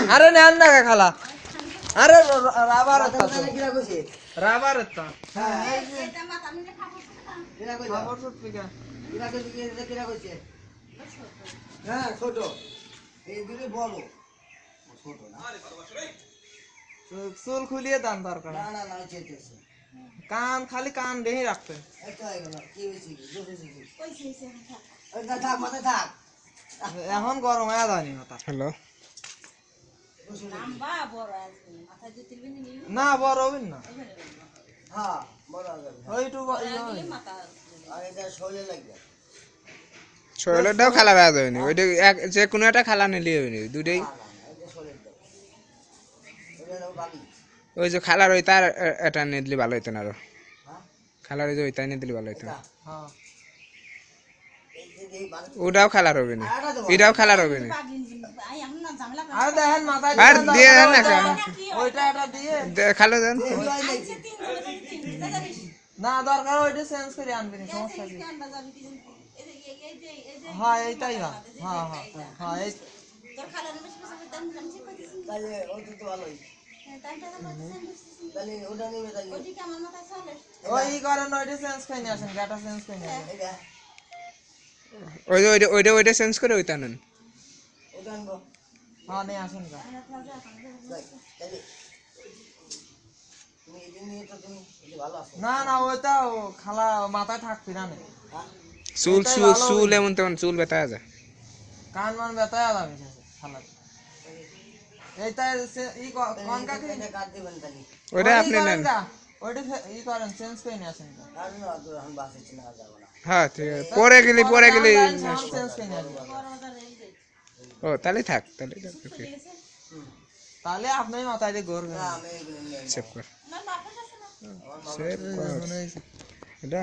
আরে নেন না খালা আরে রাবার রাবার চুল খুলিয়ে দান দরকার কান খালি কান দেহি রাখতে এখন গরম হয়ে যায়নি মাথা হ্যালো না বড় হবেন না শরীরটাও খালা বেড়া যাবে না ওইটা যে কোনো একটা খালা নিলে হবে না দুটোই ওই যে খালার ওই তার এটা নিয়ে দিলে ভালো হইতো না আরো খালার ওই যে ওইটা নিয়ে দিলে ভালো হইতো ওটাও খালার হবে না এটাও খালার হবে না আর দিয়ে দেন না খালো দেন না দরকার ওইটা চেঞ্জ করে আনবেন সমস্যা কি হ্যাঁ এইটাই হ্যাঁ হ্যাঁ হ্যাঁ এই ওই কারণে ওইটা চেঞ্জ করে নিয়ে আসেন গাটা চেঞ্জ করে নিয়ে আসেন ওইটা চেঞ্জ করে ওইটা নেন হ্যাঁ নিয়ে আসেন গা না না ওইটা খালা মাথায় থাকবি না চুল চুল এমন তেমন চুল ব্যথা যায় কান মান ব্যথা যাবে খালা এইটা কোন কাকে ওইটা আপনি নেন ওইটা ই করেন চেঞ্জ করে নিয়ে আসেন হ্যাঁ ঠিক আছে পরে গেলি চেঞ্জ করে নিয়ে আসেন ও তাহলে থাক তাহলে আপনি মাথায় দিয়ে ঘুরবেন সেভ কর সেভ কর এটা